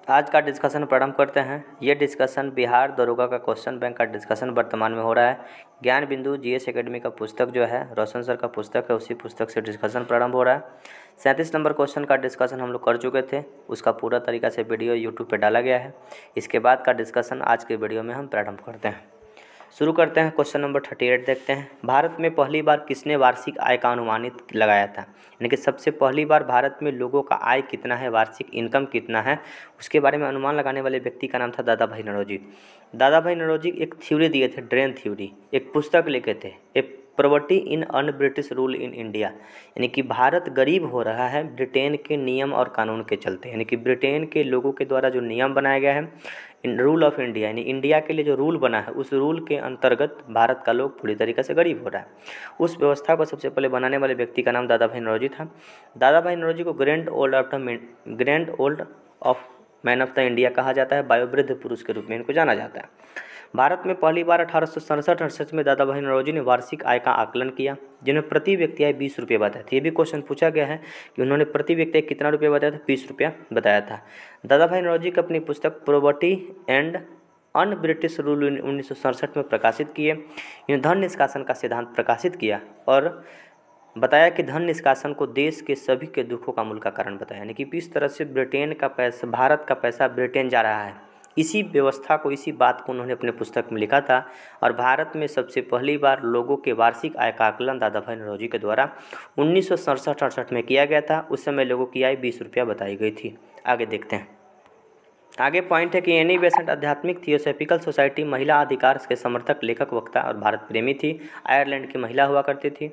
आज का डिस्कशन प्रारंभ करते हैं। ये डिस्कशन बिहार दरोगा का क्वेश्चन बैंक का डिस्कशन वर्तमान में हो रहा है। ज्ञान बिंदु जीएस एकेडमी का पुस्तक जो है रोशन सर का पुस्तक है, उसी पुस्तक से डिस्कशन प्रारंभ हो रहा है। 37 नंबर क्वेश्चन का डिस्कशन हम लोग कर चुके थे, उसका पूरा तरीका से वीडियो यूट्यूब पे डाला गया है। इसके बाद का डिस्कशन आज के वीडियो में हम प्रारंभ करते हैं। शुरू करते हैं। क्वेश्चन नंबर 38 देखते हैं। भारत में पहली बार किसने वार्षिक आय का अनुमानित लगाया था? यानी कि सबसे पहली बार भारत में लोगों का आय कितना है, वार्षिक इनकम कितना है, उसके बारे में अनुमान लगाने वाले व्यक्ति का नाम था दादा भाई नौरोजी। दादा भाई नौरोजी एक थ्योरी दिए थे, ड्रेन थ्योरी, एक पुस्तक लिखे थे, एक property in un British rule in India. यानी कि भारत गरीब हो रहा है ब्रिटेन के नियम और कानून के चलते, यानी कि ब्रिटेन के लोगों के द्वारा जो नियम बनाया गया है, रूल ऑफ इंडिया, यानी इंडिया के लिए जो रूल बना है, उस रूल के अंतर्गत भारत का लोग पूरी तरीके से गरीब हो रहा है। उस व्यवस्था को सबसे पहले बनाने वाले व्यक्ति का नाम दादा भाई नौरोजी था। दादा भाई नौरोजी को grand old of man of the India कहा जाता है, वयोवृद्ध पुरुष के रूप में इनको जाना जाता है। भारत में पहली बार 1867-68 में दादा भाई नौरोजी ने वार्षिक आय का आकलन किया, जिन्हें प्रति व्यक्ति आय 20 रुपये बताया था। ये भी क्वेश्चन पूछा गया है कि उन्होंने प्रति व्यक्ति कितना रुपया बताया था, 20 रुपया बताया था। दादा भाई नौरोजी की अपनी पुस्तक property and un British rule 1967 में प्रकाशित किए। इन्हें धन निष्कासन का सिद्धांत प्रकाशित किया और बताया कि धन निष्कासन को देश के सभी के दुखों का मूल का कारण बताया, यानी कि किस तरह से ब्रिटेन का पैसा, भारत का पैसा ब्रिटेन जा रहा है, इसी व्यवस्था को, इसी बात को उन्होंने अपने पुस्तक में लिखा था। और भारत में सबसे पहली बार लोगों के वार्षिक आय का आकलन दादा भाई नौरोजी के द्वारा 1967-68 में किया गया था। उस समय लोगों की आय 20 रुपया बताई गई थी। आगे देखते हैं। आगे पॉइंट है कि एनी बेसेंट आध्यात्मिक थियोसॉफिकल सोसाइटी महिला अधिकार के समर्थक, लेखक, वक्ता और भारत प्रेमी थी। आयरलैंड की महिला हुआ करती थी।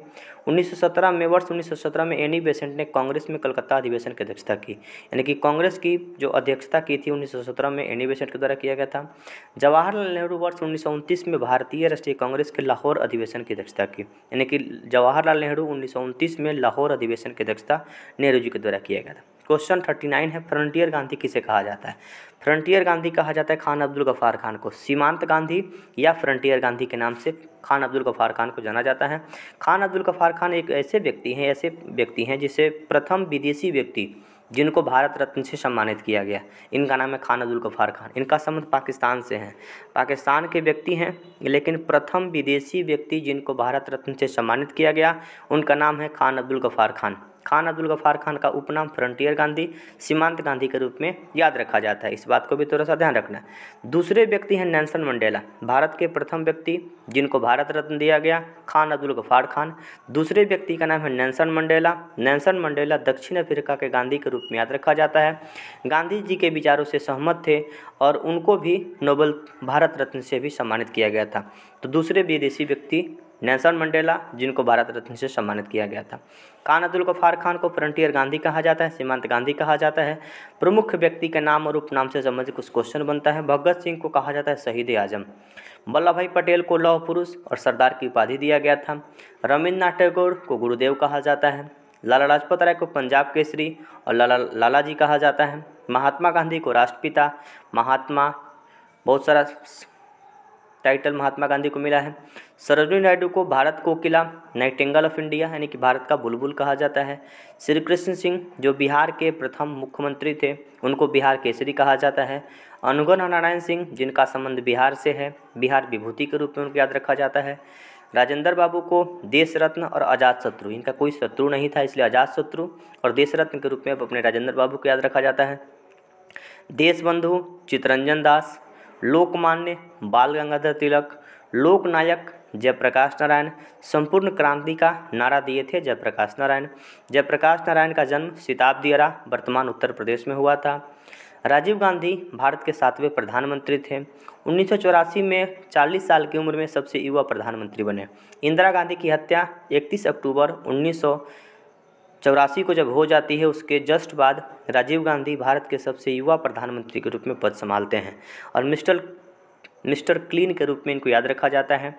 1917 में एनी बेसेंट ने कांग्रेस में कलकत्ता अधिवेशन की अध्यक्षता की, यानी कि कांग्रेस की जो अध्यक्षता की थी 1917 में एनी बेसेंट के द्वारा किया गया था। जवाहरलाल नेहरू वर्ष 1929 में भारतीय राष्ट्रीय कांग्रेस के लाहौर अधिवेशन की अध्यक्षता की, यानी कि जवाहरलाल नेहरू 1929 में लाहौर अधिवेशन की अध्यक्षता नेहरू जी के द्वारा किया गया था। क्वेश्चन 39 है, फ्रंटियर गांधी किसे कहा जाता है? फ्रंटियर गांधी कहा जाता है खान अब्दुल गफ्फार खान को। सीमांत गांधी या फ्रंटियर गांधी के नाम से खान अब्दुल गफ्फार खान को जाना जाता है। खान अब्दुल गफ्फार खान एक ऐसे व्यक्ति हैं जिसे प्रथम विदेशी व्यक्ति जिनको भारत रत्न से सम्मानित किया गया, इनका नाम है खान अब्दुल गफ्फार खान। इनका संबंध पाकिस्तान से है, पाकिस्तान के व्यक्ति हैं, लेकिन प्रथम विदेशी व्यक्ति जिनको भारत रत्न से सम्मानित किया गया, उनका नाम है खान अब्दुल गफ्फार खान। खान अब्दुल गफ्फार खान का उपनाम फ्रंटियर गांधी, सीमांत गांधी के रूप में याद रखा जाता है। इस बात को भी थोड़ा सा ध्यान रखना है। दूसरे व्यक्ति हैं नेल्सन मंडेला, भारत के प्रथम व्यक्ति जिनको भारत रत्न दिया गया, खान अब्दुल गफ्फार खान। दूसरे व्यक्ति का नाम है नेल्सन मंडेला। नेल्सन मंडेला दक्षिण अफ्रीका के गांधी के रूप में याद रखा जाता है। गांधी जी के विचारों से सहमत थे और उनको भी नोबेल भारत रत्न से भी सम्मानित किया गया था। तो दूसरे विदेशी व्यक्ति नेल्सन मंडेला, जिनको भारत रत्न से सम्मानित किया गया था। खान अब्दुल गफ्फार खान को फ्रंटियर गांधी कहा जाता है, सीमांत गांधी कहा जाता है। प्रमुख व्यक्ति के नाम और उपनाम से संबंधित कुछ क्वेश्चन बनता है। भगत सिंह को कहा जाता है शहीद आजम। वल्लभ भाई पटेल को लौह पुरुष और सरदार की उपाधि दिया गया था। रविन्द्रनाथ टैगोर को गुरुदेव कहा जाता है। लाला लाजपत राय को पंजाब केसरी और लाला जी कहा जाता है। महात्मा गांधी को राष्ट्रपिता, बहुत सारा टाइटल महात्मा गांधी को मिला है। सरोजिनी नायडू को भारत कोकिला, नाइटिंगेल ऑफ इंडिया, यानी कि भारत का बुलबुल कहा जाता है। श्री कृष्ण सिंह जो बिहार के प्रथम मुख्यमंत्री थे, उनको बिहार केसरी कहा जाता है। अनुगण नारायण सिंह, जिनका संबंध बिहार से है, बिहार विभूति के रूप में उनको याद रखा जाता है। राजेंद्र बाबू को देश रत्न और अजात शत्रु, इनका कोई शत्रु नहीं था इसलिए अजात शत्रु और देश रत्न के रूप में अपने राजेंद्र बाबू को याद रखा जाता है। देशबंधु चित्तरंजन दास, लोकमान्य बाल गंगाधर तिलक, लोकनायक जयप्रकाश नारायण, संपूर्ण क्रांति का नारा दिए थे जयप्रकाश नारायण। जयप्रकाश नारायण का जन्म सिताबदियरा, वर्तमान उत्तर प्रदेश में हुआ था। राजीव गांधी भारत के 7वें प्रधानमंत्री थे। 1984 में 40 साल की उम्र में सबसे युवा प्रधानमंत्री बने। इंदिरा गांधी की हत्या 31 अक्टूबर 1984 को जब हो जाती है, उसके जस्ट बाद राजीव गांधी भारत के सबसे युवा प्रधानमंत्री के रूप में पद संभालते हैं और मिस्टर क्लीन के रूप में इनको याद रखा जाता है।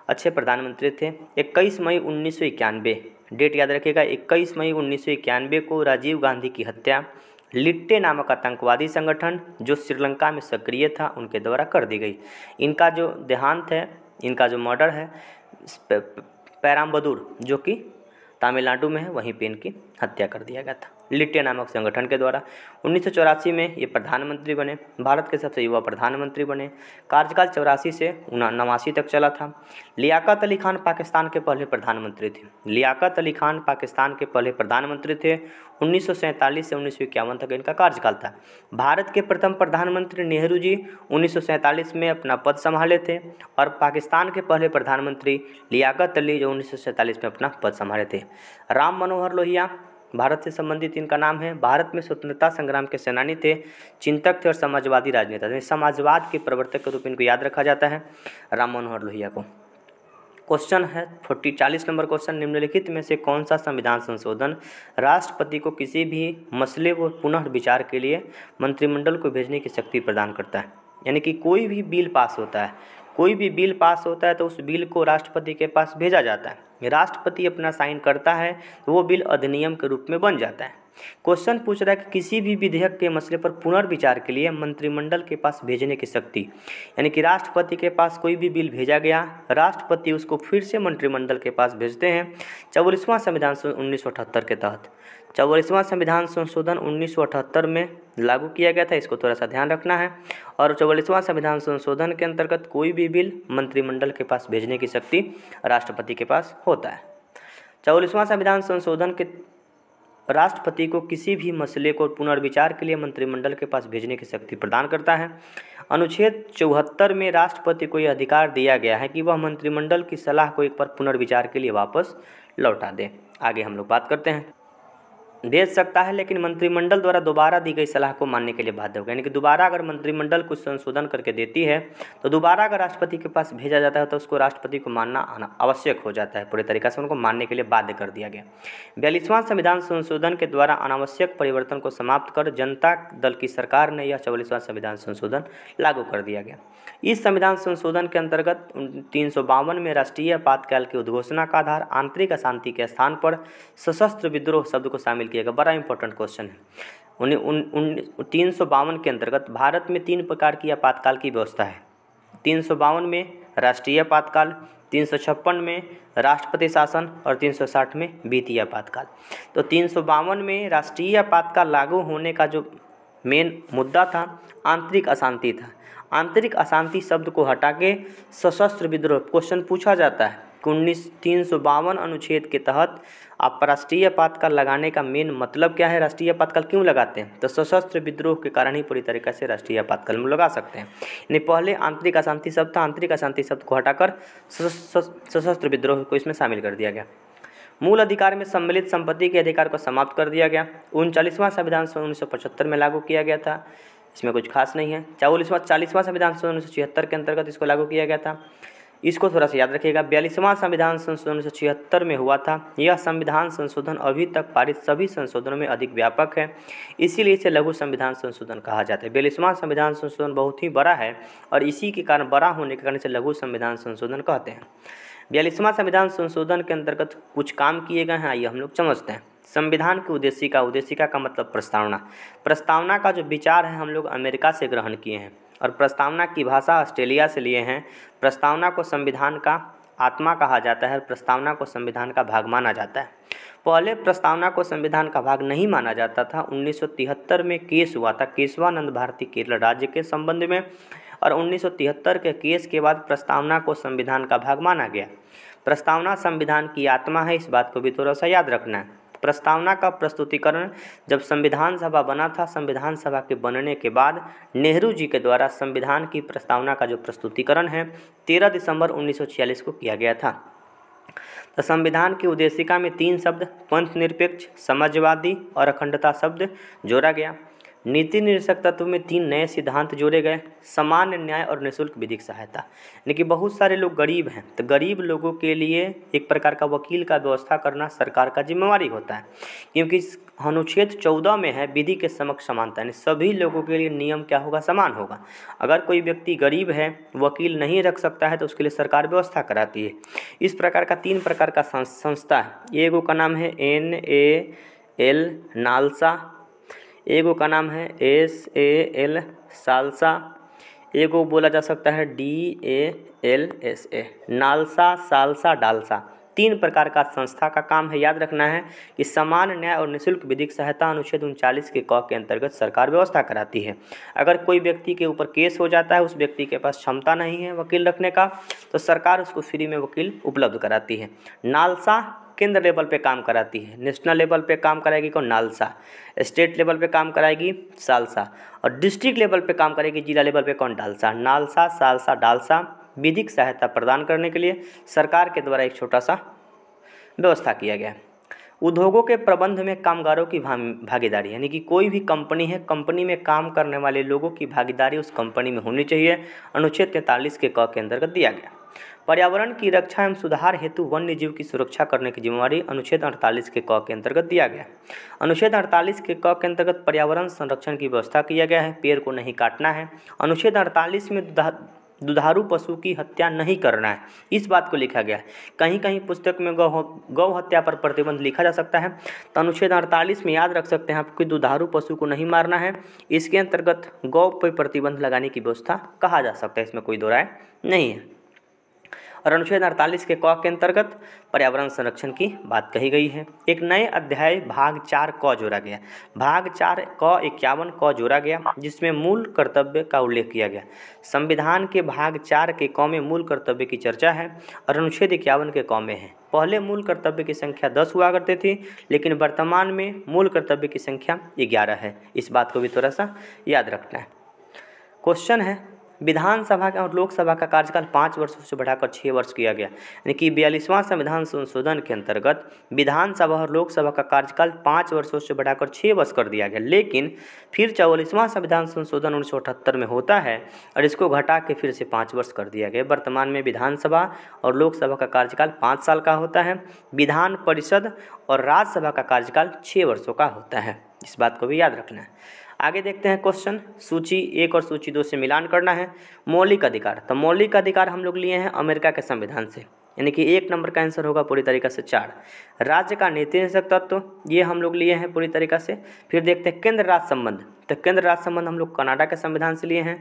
अच्छे प्रधानमंत्री थे। 21 मई 1991, डेट याद रखिएगा, 21 मई 1991 को राजीव गांधी की हत्या लिट्टे नामक आतंकवादी संगठन जो श्रीलंका में सक्रिय था, उनके द्वारा कर दी गई। इनका जो देहांत है, इनका जो मर्डर है, पेराम्बदूर जो कि तमिलनाडु में है, वहीं पे इनकी हत्या कर दिया गया था लिट्टे नामक संगठन के द्वारा। 1984 में ये प्रधानमंत्री बने, भारत के सबसे युवा प्रधानमंत्री बने। कार्यकाल 84 से 89 तक चला था। लियाकत अली खान पाकिस्तान के पहले प्रधानमंत्री थे। लियाकत अली खान पाकिस्तान के पहले प्रधानमंत्री थे। 1947 से 1951 तक इनका कार्यकाल था। भारत के प्रथम प्रधानमंत्री नेहरू जी 1947 में अपना पद संभाले थे और पाकिस्तान के पहले प्रधानमंत्री लियाकत अली जो 1947 में अपना पद संभाले थे। राम मनोहर लोहिया भारत से संबंधित इनका नाम है। भारत में स्वतंत्रता संग्राम के सेनानी थे, चिंतक थे और समाजवादी राजनेता थे। समाजवाद के प्रवर्तक के रूप में इनको याद रखा जाता है राम मनोहर लोहिया को। क्वेश्चन है 40 नंबर क्वेश्चन, निम्नलिखित में से कौन सा संविधान संशोधन राष्ट्रपति को किसी भी मसले को पुनः विचार के लिए मंत्रिमंडल को भेजने की शक्ति प्रदान करता है। यानी कि कोई भी बिल पास होता है, तो उस बिल को राष्ट्रपति के पास भेजा जाता है। राष्ट्रपति अपना साइन करता है तो वो बिल अधिनियम के रूप में बन जाता है। क्वेश्चन पूछ रहा है कि किसी भी विधेयक के मसले पर पुनर्विचार के लिए मंत्रिमंडल के पास भेजने की शक्ति, यानी कि राष्ट्रपति के पास कोई भी बिल भेजा गया, राष्ट्रपति उसको फिर से मंत्रिमंडल के पास भेजते हैं 44वां संविधान 1978 के तहत। 44वां संविधान संशोधन 1978 में लागू किया गया था, इसको थोड़ा सा ध्यान रखना है। और 44वां संविधान संशोधन के अंतर्गत कोई भी बिल मंत्रिमंडल के पास भेजने की शक्ति राष्ट्रपति के पास होता है। 44वां संविधान संशोधन के राष्ट्रपति को किसी भी मसले को पुनर्विचार के लिए मंत्रिमंडल के पास भेजने की शक्ति प्रदान करता है। अनुच्छेद 74 में राष्ट्रपति को यह अधिकार दिया गया है कि वह मंत्रिमंडल की सलाह को एक बार पुनर्विचार के लिए वापस लौटा दे। आगे हम लोग बात करते हैं। भेज सकता है लेकिन मंत्रिमंडल द्वारा दोबारा दी गई सलाह को मानने के लिए बाध्य होगा। यानी कि दोबारा अगर मंत्रिमंडल कुछ संशोधन करके देती है तो दोबारा अगर राष्ट्रपति के पास भेजा जाता है तो उसको राष्ट्रपति को मानना आवश्यक हो जाता है। पूरे तरीक़े से उनको मानने के लिए बाध्य कर दिया गया। 42वां संविधान संशोधन के द्वारा अनावश्यक परिवर्तन को समाप्त कर जनता दल की सरकार ने यह 44वां संविधान संशोधन लागू कर दिया गया। इस संविधान संशोधन के अंतर्गत 352 में राष्ट्रीय आपातकाल की उद्घोषणा का आधार आंतरिक अशांति के स्थान पर सशस्त्र विद्रोह शब्द को शामिल किया गया। बड़ा इंपॉर्टेंट क्वेश्चन है। 352 के अंतर्गत भारत में 3 प्रकार की आपातकाल की व्यवस्था है। 352 में राष्ट्रीय आपातकाल, 356 में राष्ट्रपति शासन और 360 में वित्तीय आपातकाल। तो 352 में राष्ट्रीय आपातकाल लागू होने का जो मेन मुद्दा था आंतरिक अशांति था। आंतरिक अशांति शब्द को हटा के सशस्त्र विद्रोह क्वेश्चन पूछा जाता है। 352 अनुच्छेद के तहत आप राष्ट्रीय आपातकाल लगाने का मेन मतलब क्या है, राष्ट्रीय आपातकाल क्यों लगाते हैं, तो सशस्त्र विद्रोह के कारण ही पूरी तरीके से राष्ट्रीय आपातकाल में लगा सकते हैं। यानी पहले आंतरिक अशांति शब्द था, आंतरिक अशांति शब्द को हटाकर सशस्त्र विद्रोह को इसमें शामिल कर दिया गया। मूल अधिकार में सम्मिलित संपत्ति के अधिकार को समाप्त कर दिया गया। 39वां संविधान 1975 में लागू किया गया था, इसमें कुछ खास नहीं है। 40वां संविधान 1976 के अंतर्गत इसको लागू किया गया था, इसको थोड़ा सा याद रखिएगा। 42वां संविधान संशोधन 1976 में हुआ था। यह संविधान संशोधन अभी तक पारित सभी संशोधनों में अधिक व्यापक है, इसीलिए इसे लघु संविधान संशोधन कहा जाता है। 42वां संविधान संशोधन बहुत ही बड़ा है और इसी के कारण बड़ा होने के कारण इसे लघु संविधान संशोधन कहते हैं। 42वां संविधान संशोधन के अंतर्गत कुछ काम किए गए हैं, आइए हम लोग समझते हैं। संविधान की उद्देशिका का मतलब प्रस्तावना का जो विचार है हम लोग अमेरिका से ग्रहण किए हैं और प्रस्तावना की भाषा ऑस्ट्रेलिया से लिए हैं। प्रस्तावना को संविधान का आत्मा कहा जाता है और प्रस्तावना को संविधान का भाग माना जाता है। पहले प्रस्तावना को संविधान का भाग नहीं माना जाता था। 1973 में केस हुआ था केशवानंद भारती केरल राज्य के संबंध में और 1973 के केस के बाद प्रस्तावना को संविधान का भाग माना गया। प्रस्तावना संविधान की आत्मा है, इस बात को भी थोड़ा सा याद रखना है। प्रस्तावना का प्रस्तुतिकरण जब संविधान सभा बना था, संविधान सभा के बनने के बाद नेहरू जी के द्वारा संविधान की प्रस्तावना का जो प्रस्तुतिकरण है 13 दिसंबर 1946 को किया गया था। तो संविधान की उद्देशिका में 3 शब्द पंथ निरपेक्ष, समाजवादी और अखंडता शब्द जोड़ा गया। नीति निर्देशक तत्व में 3 नए सिद्धांत जोड़े गए, सामान्य न्याय और निःशुल्क विधिक सहायता। यानी कि बहुत सारे लोग गरीब हैं, तो गरीब लोगों के लिए एक प्रकार का वकील का व्यवस्था करना सरकार का जिम्मेवारी होता है, क्योंकि अनुच्छेद 14 में है विधि के समक्ष समानता, यानी सभी लोगों के लिए नियम क्या होगा, समान होगा। अगर कोई व्यक्ति गरीब है, वकील नहीं रख सकता है, तो उसके लिए सरकार व्यवस्था कराती है। इस प्रकार का 3 प्रकार का संस्था है। एगो का नाम है NAL नालसा, एगो का नाम है SAL सालसा, एगो बोला जा सकता है DALSA नालसा सालसा डालसा। 3 प्रकार का संस्था का काम है। याद रखना है कि समान न्याय और निःशुल्क विधिक सहायता अनुच्छेद 39 के क के अंतर्गत सरकार व्यवस्था कराती है। अगर कोई व्यक्ति के ऊपर केस हो जाता है, उस व्यक्ति के पास क्षमता नहीं है वकील रखने का, तो सरकार उसको फ्री में वकील उपलब्ध कराती है। नालसा केंद्र लेवल पे काम कराती है, नेशनल लेवल पे काम कराएगी कौन? नालसा। स्टेट लेवल पे काम कराएगी सालसा, और डिस्ट्रिक्ट लेवल पे काम करेगी जिला लेवल पे कौन? डालसा। नालसा, सालसा, डालसा विधिक सहायता प्रदान करने के लिए सरकार के द्वारा एक छोटा सा व्यवस्था किया गया है। उद्योगों के प्रबंध में कामगारों की भागीदारी, यानी कि कोई भी कंपनी है, कंपनी में काम करने वाले लोगों की भागीदारी उस कंपनी में होनी चाहिए, अनुच्छेद 43 के क के अंतर्गत दिया गया। पर्यावरण की रक्षा एवं सुधार हेतु वन्य जीव की सुरक्षा करने की जिम्मेवारी अनुच्छेद 48 के क के अंतर्गत दिया गया। अनुच्छेद 48 के क के अंतर्गत पर्यावरण संरक्षण की व्यवस्था किया गया है, पेड़ को नहीं काटना है। अनुच्छेद 48 में दुधारू पशु की हत्या नहीं करना है, इस बात को लिखा गया है। कहीं कहीं पुस्तक में गौ हत्या पर प्रतिबंध लिखा जा सकता है, तो अनुच्छेद 48 में याद रख सकते हैं आपको दुधारू पशु को नहीं मारना है। इसके अंतर्गत गौ पर प्रतिबंध लगाने की व्यवस्था कहा जा सकता है, इसमें कोई दो राय नहीं है। और अनुच्छेद 48 के क के अंतर्गत पर्यावरण संरक्षण की बात कही गई है। एक नए अध्याय भाग 4 क जोड़ा गया, भाग 4 क 51 क जोड़ा गया, जिसमें मूल कर्तव्य का उल्लेख किया गया। संविधान के भाग 4 के क में मूल कर्तव्य की चर्चा है और अनुच्छेद 51 के क में है। पहले मूल कर्तव्य की संख्या 10 हुआ करती थी, लेकिन वर्तमान में मूल कर्तव्य की संख्या 11 है। इस बात को भी थोड़ा सा याद रखना है। क्वेश्चन है, विधानसभा का और लोकसभा का कार्यकाल 5 वर्षों से बढ़ाकर 6 वर्ष किया गया, यानी कि 42वां संविधान संशोधन के अंतर्गत विधानसभा और लोकसभा का कार्यकाल 5 वर्षों से बढ़ाकर 6 वर्ष कर दिया गया। लेकिन फिर 44वां संविधान संशोधन 1978 में होता है और इसको घटा के फिर से 5 वर्ष कर दिया गया। वर्तमान में विधानसभा और लोकसभा का कार्यकाल 5 साल का होता है, विधान परिषद और राज्यसभा का कार्यकाल 6 वर्षों का होता है। इस बात को भी याद रखना है। आगे देखते हैं क्वेश्चन, सूची 1 और सूची 2 से मिलान करना है। मौलिक अधिकार, तो मौलिक अधिकार हम लोग लिए हैं अमेरिका के संविधान से, यानी कि 1 नंबर का आंसर होगा पूरी तरीक़ा से 4। राज्य का नीति निषेधक तत्व, ये हम लोग लिए हैं पूरी तरीक़ा से। फिर देखते हैं केंद्र राज्य संबंध, तो केंद्र राज्य संबंध हम लोग कनाडा के संविधान से लिए हैं।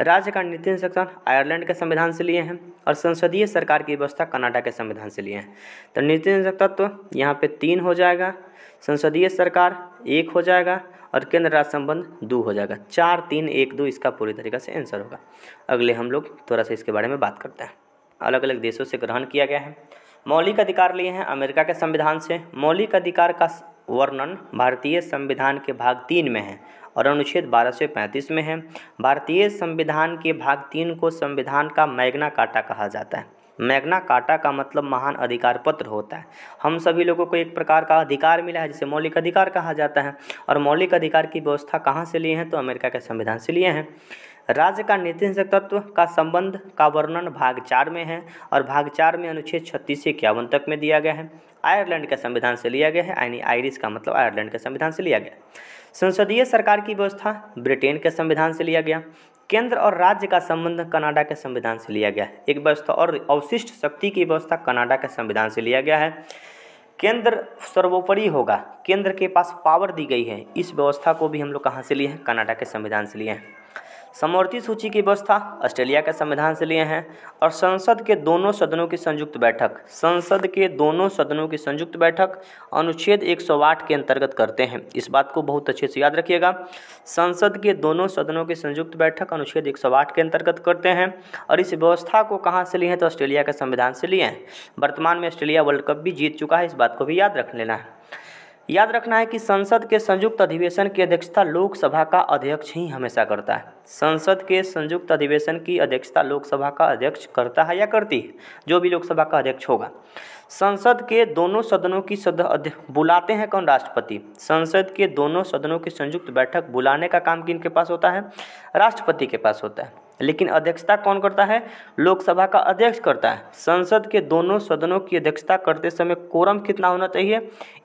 राज्य का नीति निषेधक आयरलैंड के संविधान से लिए हैं, और संसदीय सरकार की व्यवस्था कनाडा के संविधान से लिए हैं। तो नीति निषेधक तत्व यहाँ पे 3 हो जाएगा, संसदीय सरकार 1 हो जाएगा और केंद्र राज्य संबंध 2 हो जाएगा। 4, 3, 1, 2 इसका पूरी तरीक़ा से आंसर होगा। अगले हम लोग थोड़ा सा इसके बारे में बात करते हैं। अलग अलग देशों से ग्रहण किया गया है। मौलिक अधिकार लिए हैं अमेरिका के संविधान से। मौलिक अधिकार का वर्णन भारतीय संविधान के भाग 3 में है और अनुच्छेद 1235 में है। भारतीय संविधान के भाग 3 को संविधान का मैग्ना कार्टा कहा जाता है। मैग्ना कार्टा का मतलब महान अधिकार पत्र होता है। हम सभी लोगों को एक प्रकार का अधिकार मिला है जिसे मौलिक अधिकार कहा जाता है, और मौलिक अधिकार की व्यवस्था कहाँ से लिए हैं? तो अमेरिका के संविधान से लिए हैं। राज्य का नीति निषेधक तत्व का संबंध का वर्णन भाग 4 में है और भाग 4 में अनुच्छेद 36 से 51 तक में दिया गया है। आयरलैंड के संविधान से लिया गया है, यानी आयरिश का मतलब आयरलैंड के संविधान से लिया गया। संसदीय सरकार की व्यवस्था ब्रिटेन के संविधान से लिया गया। केंद्र और राज्य का संबंध कनाडा के संविधान से लिया गया है। एक व्यवस्था और अवशिष्ट शक्ति की व्यवस्था कनाडा के संविधान से लिया गया है। केंद्र सर्वोपरि होगा, केंद्र के पास पावर दी गई है, इस व्यवस्था को भी हम लोग कहाँ से लिए हैं? कनाडा के संविधान से लिए हैं। समवर्ती सूची की व्यवस्था ऑस्ट्रेलिया के संविधान से लिए हैं। और संसद के दोनों सदनों की संयुक्त बैठक, संसद के दोनों सदनों की संयुक्त बैठक अनुच्छेद 108 के अंतर्गत करते हैं। इस बात को बहुत अच्छे से याद रखिएगा। संसद के दोनों सदनों की संयुक्त बैठक अनुच्छेद 108 के अंतर्गत करते हैं। और इस व्यवस्था को कहाँ से लिए हैं? तो ऑस्ट्रेलिया के संविधान से लिए हैं। वर्तमान में ऑस्ट्रेलिया वर्ल्ड कप भी जीत चुका है, इस बात को भी याद रख लेना है। याद रखना है कि संसद के संयुक्त अधिवेशन की अध्यक्षता लोकसभा का अध्यक्ष ही हमेशा करता है। संसद के संयुक्त अधिवेशन की अध्यक्षता लोकसभा का अध्यक्ष करता है या करती है, जो भी लोकसभा का अध्यक्ष होगा। संसद के दोनों सदनों की बुलाते हैं कौन? राष्ट्रपति। संसद के दोनों सदनों की संयुक्त बैठक बुलाने का काम किन के पास होता है? राष्ट्रपति के पास होता है। लेकिन अध्यक्षता कौन करता है? लोकसभा का अध्यक्ष करता है। संसद के दोनों सदनों की अध्यक्षता करते समय कोरम कितना होना चाहिए?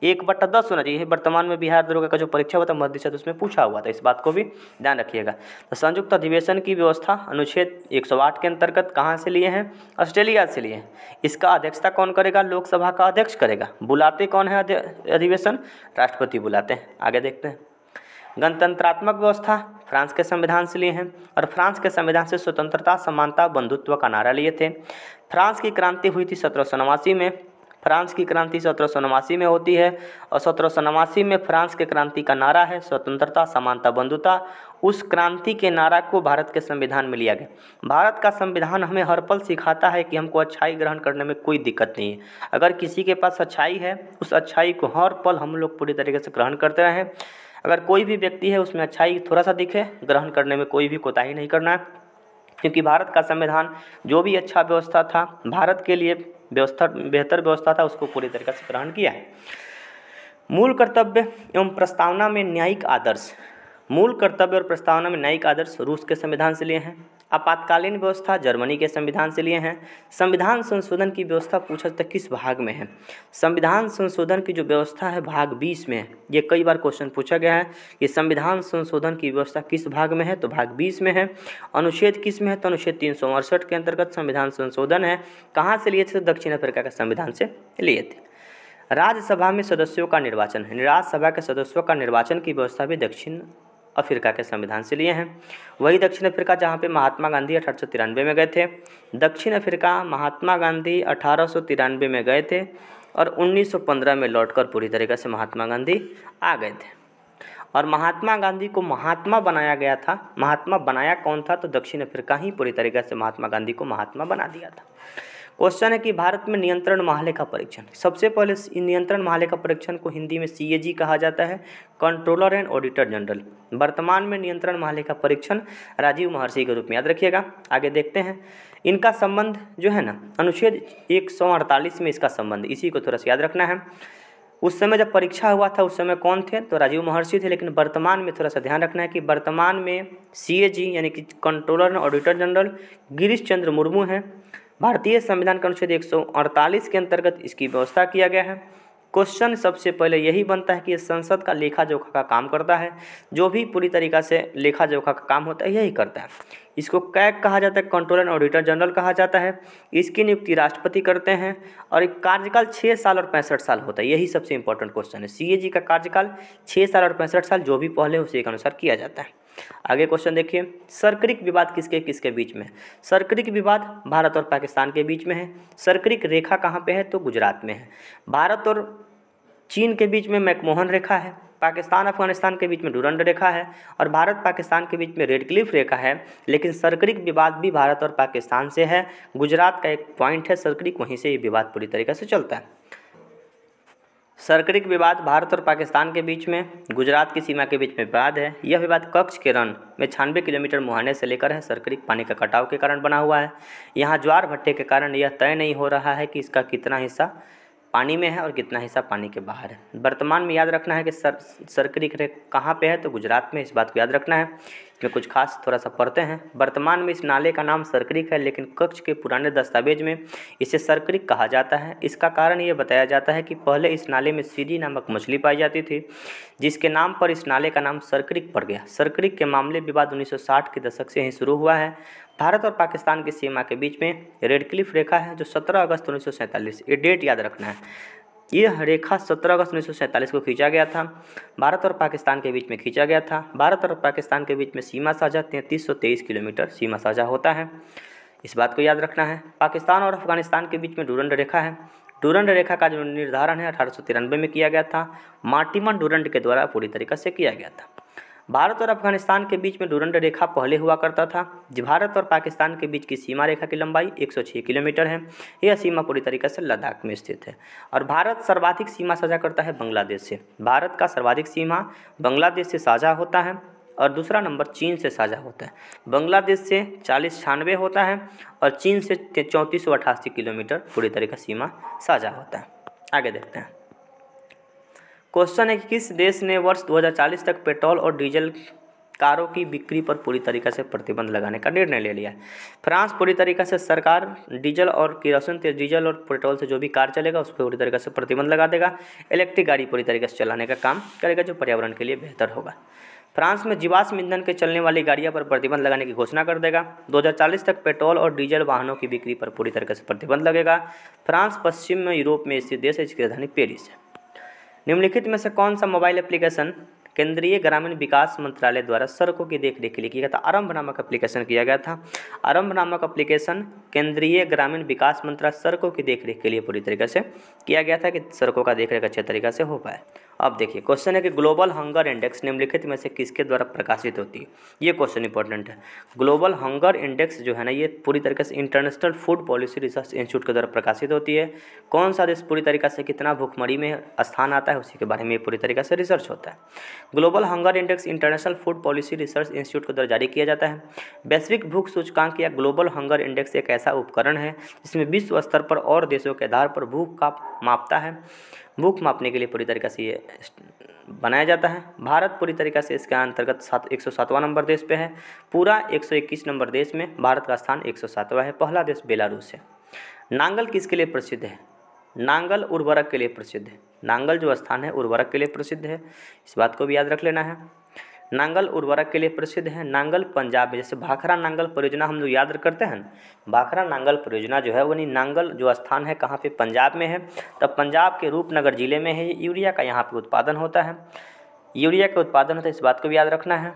1/10 होना चाहिए। वर्तमान में बिहार दरोगा का जो परीक्षा हुआ था मध्य क्षेत्र, उसमें पूछा हुआ था, इस बात को भी ध्यान रखिएगा। तो संयुक्त अधिवेशन की व्यवस्था अनुच्छेद 108 के अंतर्गत कहाँ से लिए हैं? ऑस्ट्रेलिया से लिए हैं। इसका अध्यक्षता कौन करेगा? लोकसभा का अध्यक्ष करेगा। बुलाते कौन है अधिवेशन? राष्ट्रपति बुलाते हैं। आगे देखते हैं। गणतंत्रात्मक व्यवस्था फ्रांस के संविधान से लिए हैं और फ्रांस के संविधान से स्वतंत्रता, समानता, बंधुत्व का नारा लिए थे। फ्रांस की क्रांति हुई थी 1789 में। फ्रांस की क्रांति 1789 में होती है और 1789 में फ्रांस के क्रांति का नारा है स्वतंत्रता, समानता, बंधुता। उस क्रांति के नारा को भारत के संविधान में लिया गया। भारत का संविधान हमें हर पल सिखाता है कि हमको अच्छाई ग्रहण करने में कोई दिक्कत नहीं है। अगर किसी के पास अच्छाई है, उस अच्छाई को हर पल हम लोग पूरी तरीके से ग्रहण करते रहें। अगर कोई भी व्यक्ति है उसमें अच्छाई थोड़ा सा दिखे, ग्रहण करने में कोई भी कोताही नहीं करना है, क्योंकि भारत का संविधान जो भी अच्छा व्यवस्था था, भारत के लिए बेहतर व्यवस्था था, उसको पूरी तरीके से ग्रहण किया है। मूल कर्तव्य एवं प्रस्तावना में न्यायिक आदर्श। मूल कर्तव्य और प्रस्तावना में न्यायिक आदर्श रूस के संविधान से लिए हैं। आपातकालीन व्यवस्था जर्मनी के संविधान से लिए हैं। संविधान संशोधन की व्यवस्था पूछा जाता है किस भाग में है। संविधान संशोधन की जो व्यवस्था है भाग 20 में है। ये कई बार क्वेश्चन पूछा गया है कि संविधान संशोधन की व्यवस्था किस भाग में है, तो भाग 20 में है। अनुच्छेद किस में है, तो अनुच्छेद 368 के अंतर्गत संविधान संशोधन है। कहाँ से लिए थे, दक्षिण अफ्रीका के संविधान से लिए थे। राज्यसभा में सदस्यों का निर्वाचन है। राज्यसभा के सदस्यों का निर्वाचन की व्यवस्था भी दक्षिण अफ्रीका के संविधान से लिए हैं। वही दक्षिण अफ्रीका जहाँ पे महात्मा गांधी 1893 में गए थे। दक्षिण अफ्रीका महात्मा गांधी 1893 में गए थे और 1915 में लौटकर पूरी तरीके से महात्मा गांधी आ गए थे। और महात्मा गांधी को महात्मा बनाया गया था। महात्मा बनाया कौन था, तो दक्षिण अफ्रीका ही पूरी तरीके से महात्मा गांधी को महात्मा बना दिया था। क्वेश्चन है कि भारत में नियंत्रण महालेखा परीक्षण। सबसे पहले नियंत्रण महालेखा परीक्षण को हिंदी में CAG कहा जाता है, कंट्रोलर एंड ऑडिटर जनरल। वर्तमान में नियंत्रण महालेखा परीक्षण राजीव महर्षि के रूप में याद रखिएगा। आगे देखते हैं, इनका संबंध जो है ना, अनुच्छेद 148 में इसका संबंध, इसी को थोड़ा सा याद रखना है। उस समय जब परीक्षा हुआ था उस समय कौन थे, तो राजीव महर्षि थे। लेकिन वर्तमान में थोड़ा सा ध्यान रखना है कि वर्तमान में CAG यानी कि controller and auditor general Girish Chandra Murmu हैं। भारतीय संविधान का अनुच्छेद 148 के अंतर्गत इसकी व्यवस्था किया गया है। क्वेश्चन सबसे पहले यही बनता है कि ये संसद का लेखा जोखा का काम करता है। जो भी पूरी तरीक़ा से लेखा जोखा का काम होता है यही करता है। इसको कैग कहा जाता है, कंट्रोलर एंड ऑडिटर जनरल कहा जाता है। इसकी नियुक्ति राष्ट्रपति करते हैं और एक कार्यकाल 6 साल और 65 साल होता है। यही सबसे इंपॉर्टेंट क्वेश्चन है। CAG का कार्यकाल 6 साल और 65 साल, जो भी पहले उसी के अनुसार किया जाता है। आगे क्वेश्चन देखिए, सर्करिक विवाद किसके किसके बीच में है। सर्करिक विवाद भारत और पाकिस्तान के बीच में है। सर्करिक रेखा कहाँ पे है, तो गुजरात में है। भारत और चीन के बीच में मैकमोहन रेखा है। पाकिस्तान अफगानिस्तान के बीच में डूरंड रेखा है और भारत पाकिस्तान के बीच में रेडक्लिफ रेखा है। लेकिन सर्करिक विवाद भी भारत और पाकिस्तान से है। गुजरात का एक पॉइंट है सर्करिक, वहीं से ये विवाद पूरी तरीके से चलता है। सर्करिक विवाद भारत और पाकिस्तान के बीच में, गुजरात की सीमा के बीच में विवाद है। यह विवाद कच्छ के रण में 96 किलोमीटर मुहाने से लेकर है। सर्करिक पानी का कटाव के कारण बना हुआ है। यहाँ ज्वार भट्टे के कारण यह तय नहीं हो रहा है कि इसका कितना हिस्सा पानी में है और कितना हिस्सा पानी के बाहर है। वर्तमान में याद रखना है कि सर्करिक रेखा कहाँ पे है, तो गुजरात में। इस बात को याद रखना है। इसमें कुछ खास थोड़ा सा पढ़ते हैं। वर्तमान में इस नाले का नाम सर्करिक है, लेकिन कच्छ के पुराने दस्तावेज में इसे सर्करिक कहा जाता है। इसका कारण ये बताया जाता है कि पहले इस नाले में सीडी नामक मछली पाई जाती थी, जिसके नाम पर इस नाले का नाम सर्करिक पड़ गया। सर्करिक के मामले विवाद 1960 के दशक से ही शुरू हुआ है। भारत और पाकिस्तान की सीमा के बीच में रेडक्लिफ रेखा है जो 17 अगस्त 1947, ये डेट याद रखना है। यह रेखा 17 अगस्त 1947 को खींचा गया था। भारत और पाकिस्तान के बीच में खींचा गया था। भारत और पाकिस्तान के बीच में सीमा साझा 3323 किलोमीटर सीमा साझा होता है। इस बात को याद रखना है। पाकिस्तान और अफगानिस्तान के बीच में डूरंड रेखा है। डूरंड रेखा का जो निर्धारण है 1893 में किया गया था। मार्टिमन डूरंड के द्वारा पूरी तरीके से किया गया था। भारत और अफगानिस्तान के बीच में डूरंड रेखा पहले हुआ करता था। भारत और पाकिस्तान के बीच की सीमा रेखा की लंबाई 106 किलोमीटर है। यह सीमा पूरी तरीके से लद्दाख में स्थित है। और भारत सर्वाधिक सीमा साझा करता है बांग्लादेश से। भारत का सर्वाधिक सीमा बांग्लादेश से साझा होता है और दूसरा नंबर चीन से साझा होता है। बांग्लादेश से 4096 होता है और चीन से 3488 किलोमीटर पूरी तरीके से सीमा साझा होता है। आगे देखते हैं। क्वेश्चन है कि किस देश ने वर्ष 2040 तक पेट्रोल और डीजल कारों की बिक्री पर पूरी तरीके से प्रतिबंध लगाने का निर्णय ले लिया है। फ्रांस पूरी तरीके से सरकार डीजल और केरोसिन तेल, डीजल और पेट्रोल से जो भी कार चलेगा उस पर पूरी तरीके से प्रतिबंध लगा देगा। इलेक्ट्रिक गाड़ी पूरी तरीके से चलाने का काम करेगा जो पर्यावरण के लिए बेहतर होगा। फ्रांस में जीवाश्म ईंधन के चलने वाली गाड़ियों पर प्रतिबंध लगाने की घोषणा कर देगा। 2040 तक पेट्रोल और डीजल वाहनों की बिक्री पर पूरी तरीके से प्रतिबंध लगेगा। फ्रांस पश्चिम यूरोप में स्थित देश है, इसकी राजधानी पेरिस है। निम्नलिखित में से कौन सा मोबाइल एप्लीकेशन केंद्रीय ग्रामीण विकास मंत्रालय द्वारा सड़कों की देखरेख के लिए किया गया था। आरंभ नामक एप्लीकेशन किया गया था। आरंभ नामक एप्लीकेशन केंद्रीय ग्रामीण विकास मंत्रालय सड़कों की देखरेख के लिए पूरी तरीके से किया गया था कि सड़कों का देखरेख अच्छे तरीके से हो पाए। अब देखिए क्वेश्चन है कि ग्लोबल हंगर इंडेक्स निम्नलिखित में से किसके द्वारा प्रकाशित होती है। ये क्वेश्चन इंपॉर्टेंट है। ग्लोबल हंगर इंडेक्स जो है ना, ये पूरी तरीके से international food policy research institute के द्वारा प्रकाशित होती है। कौन सा देश पूरी तरीके से कितना भूखमरी में स्थान आता है उसी के बारे में पूरी तरीके से रिसर्च होता है। Global hunger index international food policy research institute के द्वारा जारी किया जाता है। वैश्विक भूख सूचकांक या ग्लोबल हंगर इंडेक्स एक ऐसा उपकरण है जिसमें विश्व स्तर पर और देशों के आधार पर भूख का मापता है। भूख मापने के लिए पूरी तरीके से ये बनाया जाता है। भारत पूरी तरीके से इसके अंतर्गत 107वां नंबर देश पे है। पूरा 121 नंबर देश में भारत का स्थान 107वां है। पहला देश बेलारूस है। नांगल किसके लिए प्रसिद्ध है? नांगल उर्वरक के लिए प्रसिद्ध है। नांगल जो स्थान है उर्वरक के लिए प्रसिद्ध है, इस बात को भी याद रख लेना है। नांगल उर्वरक के लिए प्रसिद्ध है। नांगल पंजाब में, जैसे भाखड़ा नांगल परियोजना हम लोग याद करते हैं, भाखड़ा नांगल परियोजना जो है वो नांगल जो स्थान है कहाँ पे, पंजाब में है। तब पंजाब के रूपनगर जिले में है। यूरिया का यहाँ पे उत्पादन होता है। यूरिया का उत्पादन होता है, इस बात को भी याद रखना है।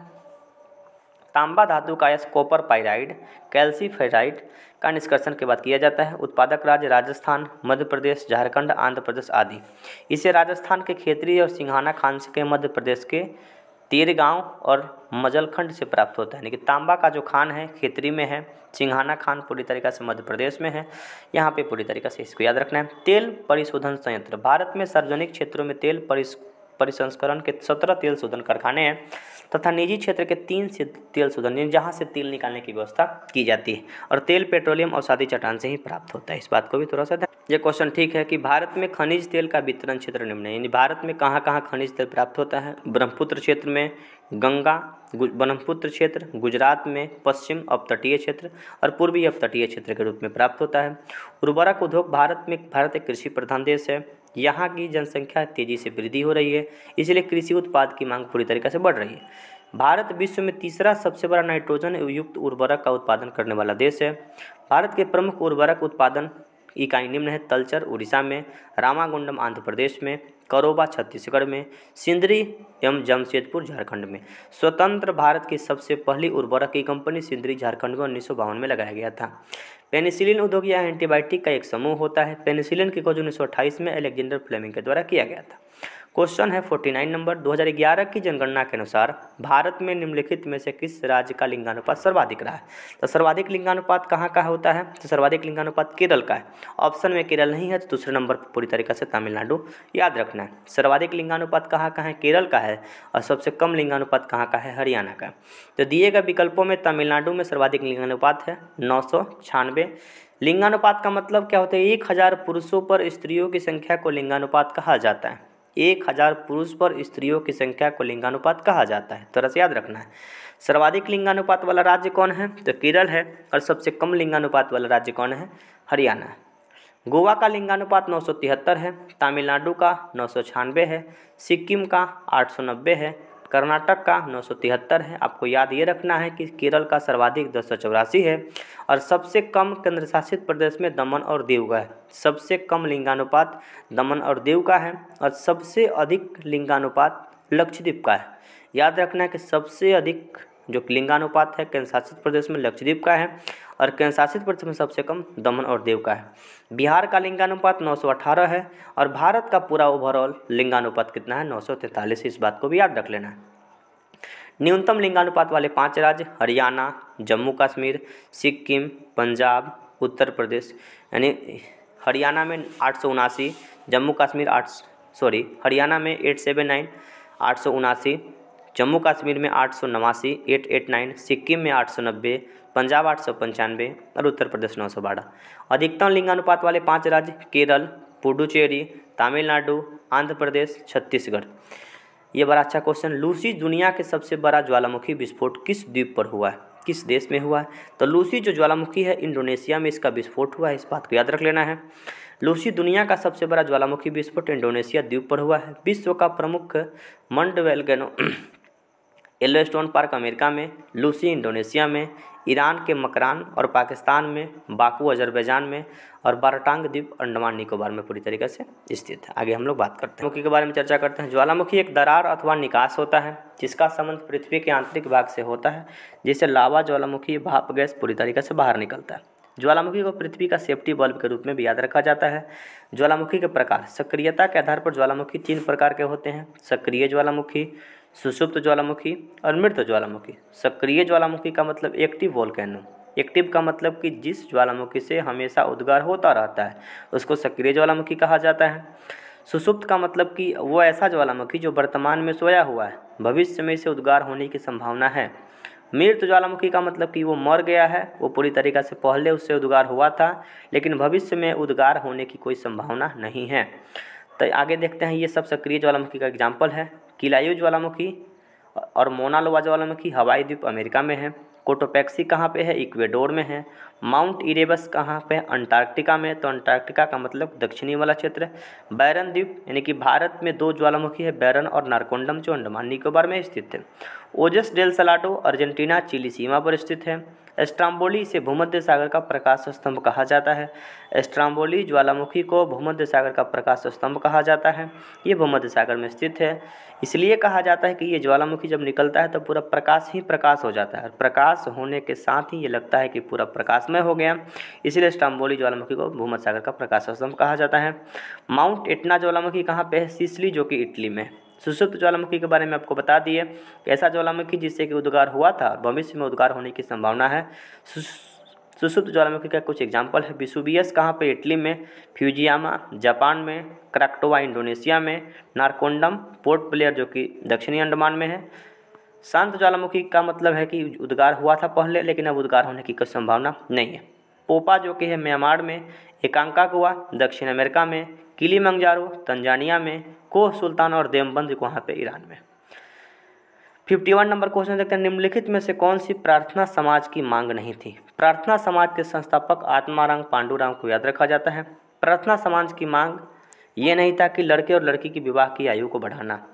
तांबा धातु का अयस्क कॉपर पाइराइड कैल्सीफेराइड का निष्कर्षण के बाद किया जाता है। उत्पादक राज्य राजस्थान, मध्य प्रदेश, झारखंड, आंध्र प्रदेश आदि। इसे राजस्थान के खेतरी और सिंघाना खान के, मध्य प्रदेश के तीरगांव और मजलखंड से प्राप्त होता है। यानी कि तांबा का जो खान है खेतरी में है, सिंघाना खान पूरी तरीके से मध्य प्रदेश में है। यहाँ पे पूरी तरीके से इसको याद रखना है। तेल परिशोधन संयंत्र, भारत में सार्वजनिक क्षेत्रों में तेल परिसंस्करण के 17 तेल शोधन कारखाने हैं तथा निजी क्षेत्र के 3 से तेल शोधन जहाँ से तेल निकालने की व्यवस्था की जाती है। और तेल पेट्रोलियम अवसादी चट्टान से ही प्राप्त होता है, इस बात को भी थोड़ा सा ये क्वेश्चन ठीक है कि भारत में खनिज तेल का वितरण क्षेत्र निम्न है। यानी भारत में कहाँ कहाँ खनिज तेल प्राप्त होता है? ब्रह्मपुत्र क्षेत्र में, गंगा ब्रह्मपुत्र क्षेत्र, गुजरात में, पश्चिम अपतटीय क्षेत्र और पूर्वी अपतटीय क्षेत्र के रूप में प्राप्त होता है। उर्वरक उद्योग, भारत एक कृषि प्रधान देश है। यहाँ की जनसंख्या तेजी से वृद्धि हो रही है, इसलिए कृषि उत्पाद की मांग पूरी तरीके से बढ़ रही है। भारत विश्व में तीसरा सबसे बड़ा नाइट्रोजन युक्त उर्वरक का उत्पादन करने वाला देश है। भारत के प्रमुख उर्वरक उत्पादन इकाई निम्न है: तलचर उड़ीसा में, रामागुंडम आंध्र प्रदेश में, करोबा छत्तीसगढ़ में, सिंदरी एवं जमशेदपुर झारखंड में। स्वतंत्र भारत की सबसे पहली उर्वरक की कंपनी सिंदरी झारखंड में 1952 में लगाया गया था। पेनिसिलिन उद्योग या एंटीबायोटिक का एक समूह होता है। पेनिसिलिन की खोज 1928 में अलेक्जेंडर फ्लेमिंग के द्वारा किया गया था। क्वेश्चन है 49 नंबर, 2011 की जनगणना के अनुसार भारत में निम्नलिखित में से किस राज्य का लिंगानुपात सर्वाधिक रहा है? तो सर्वाधिक लिंगानुपात कहाँ का होता है? तो सर्वाधिक लिंगानुपात केरल का है। ऑप्शन में केरल नहीं है तो दूसरे नंबर पर पूरी तरीके से तमिलनाडु याद रखना है। सर्वाधिक लिंगानुपात कहाँ का है? केरल का है। और सबसे कम लिंगानुपात कहाँ का है? हरियाणा का। तो दिए गए विकल्पों में तमिलनाडु में सर्वाधिक लिंगानुपात है 996। लिंगानुपात का मतलब क्या होता है? 1000 पुरुषों पर स्त्रियों की संख्या को लिंगानुपात कहा जाता है। 1000 पुरुष पर स्त्रियों की संख्या को लिंगानुपात कहा जाता है, थोड़ा सा याद रखना है। सर्वाधिक लिंगानुपात वाला राज्य कौन है? तो केरल है। और सबसे कम लिंगानुपात वाला राज्य कौन है? हरियाणा है। गोवा का लिंगानुपात 973 है, तमिलनाडु का 996 है, सिक्किम का 890 है, कर्नाटक का 973 है। आपको याद ये रखना है कि केरल का सर्वाधिक 284 है और सबसे कम केंद्र शासित प्रदेश में दमन और दीव का है। सबसे कम लिंगानुपात दमन और दीव का है और सबसे अधिक लिंगानुपात लक्षद्वीप का है। याद रखना है कि सबसे अधिक जो लिंगानुपात है केंद्र शासित प्रदेश में लक्षद्वीप का है और केंद्र शासित प्रदेश में सबसे कम दमन और दीव का है। बिहार का लिंगानुपात 918 है और भारत का पूरा ओवरऑल लिंगानुपात कितना है? 943। इस बात को भी याद रख लेना है। न्यूनतम लिंगानुपात वाले 5 राज्य: हरियाणा, जम्मू कश्मीर, सिक्किम, पंजाब, उत्तर प्रदेश। यानी हरियाणा में 879, जम्मू कश्मीर हरियाणा में 879 879, जम्मू कश्मीर में 889 889, सिक्किम में 890, पंजाब 895 और उत्तर प्रदेश 912। अधिकतम लिंगानुपात वाले 5 राज्य: केरल, पुडुचेरी, तमिलनाडु, आंध्र प्रदेश, छत्तीसगढ़। ये बड़ा अच्छा क्वेश्चन। लूसी दुनिया के सबसे बड़ा ज्वालामुखी विस्फोट किस द्वीप पर हुआ है? किस देश में हुआ है? तो लूसी जो ज्वालामुखी है इंडोनेशिया में इसका विस्फोट हुआ है, इस बात को याद रख लेना है। लूसी दुनिया का सबसे बड़ा ज्वालामुखी विस्फोट इंडोनेशिया द्वीप पर हुआ है। विश्व का प्रमुख मंड वोल्केनो येलोस्टोन पार्क अमेरिका में, लूसी इंडोनेशिया में, ईरान के मकरान और पाकिस्तान में, बाकू अजरबैजान में और बारटांग द्वीप अंडमान निकोबार में पूरी तरीके से स्थित है। आगे हम लोग बात करते हैं ज्वालामुखी के बारे में चर्चा करते हैं। ज्वालामुखी एक दरार अथवा निकास होता है जिसका संबंध पृथ्वी के आंतरिक भाग से होता है, जिससे लावा ज्वालामुखी भाप गैस पूरी तरीके से बाहर निकलता है। ज्वालामुखी को पृथ्वी का सेफ्टी बल्ब के रूप में भी याद रखा जाता है। ज्वालामुखी के प्रकार, सक्रियता के आधार पर ज्वालामुखी 3 प्रकार के होते हैं: सक्रिय ज्वालामुखी, सुषुप्त ज्वालामुखी और मृत ज्वालामुखी। सक्रिय ज्वालामुखी का मतलब एक्टिव वोल्केनो। एक्टिव का मतलब कि जिस ज्वालामुखी से हमेशा उद्गार होता रहता है उसको सक्रिय ज्वालामुखी कहा जाता है। सुषुप्त का मतलब कि वो ऐसा ज्वालामुखी जो वर्तमान में सोया हुआ है, भविष्य में इसे उद्गार होने की संभावना है। मृत ज्वालामुखी का मतलब कि वो मर गया है, वो पूरी तरीक़ा से पहले उससे उद्गार हुआ था लेकिन भविष्य में उद्गार होने की कोई संभावना नहीं है। तो आगे देखते हैं, ये सब सक्रिय ज्वालामुखी का एग्जाम्पल है। किलायू ज्वालामुखी और मोना लोआ ज्वालामुखी हवाई द्वीप अमेरिका में है। कोटोपैक्सी कहाँ पे है? इक्वेडोर में है। माउंट इरेबस कहाँ पे है? अंटार्कटिका में। तो अंटार्कटिका का मतलब दक्षिणी वाला क्षेत्र है। बैरन द्वीप यानी कि भारत में 2 ज्वालामुखी है, बैरन और नारकोंडम, जो अंडमान निकोबार में स्थित है। ओजस डेल सलाडो अर्जेंटीना चिली सीमा पर स्थित है। स्ट्राम्बोली इसे भूमध्य सागर का प्रकाश स्तंभ कहा जाता है। स्ट्राम्बोली ज्वालामुखी को भूमध्य सागर का प्रकाश स्तंभ कहा जाता है। ये भूमध्य सागर में स्थित है। इसलिए कहा जाता है कि ये ज्वालामुखी जब निकलता है तो पूरा प्रकाश ही प्रकाश हो जाता है, और प्रकाश होने के साथ ही ये लगता है कि पूरा प्रकाशमय हो गया। इसलिए स्ट्राम्बोली ज्वालामुखी को भूमध्य सागर का प्रकाश स्तंभ कहा जाता है। माउंट एटना ज्वालामुखी कहाँ पे है? सिसिली, जो कि इटली में। सुषुप्त ज्वालामुखी के बारे में आपको बता दिए, ऐसा ज्वालामुखी जिससे कि उद्गार हुआ था, भविष्य में उद्गार होने की संभावना है। सुषुप्त ज्वालामुखी का कुछ एग्जाम्पल है। विसुवियस कहाँ पे? इटली में। फ्यूजियामा जापान में। क्राक्टोवा इंडोनेशिया में। नारकोंडम पोर्ट ब्लेयर, जो कि दक्षिणी अंडमान में है। शांत ज्वालामुखी का मतलब है कि उद्गार हुआ था पहले लेकिन अब उद्गार होने की कोई संभावना नहीं है। पोपा, जो कि है म्यांमार में। एकांकागुआ दक्षिण अमेरिका में। किलीमंजारो तंजानिया में। कोह सुल्तान और देवबंद वहाँ पे ईरान में। 51 नंबर क्वेश्चन देखते हैं, निम्नलिखित में से कौन सी प्रार्थना समाज की मांग नहीं थी? प्रार्थना समाज के संस्थापक आत्माराम पांडुराम को याद रखा जाता है। प्रार्थना समाज की मांग ये नहीं था कि लड़के और लड़की की विवाह की आयु को बढ़ाना।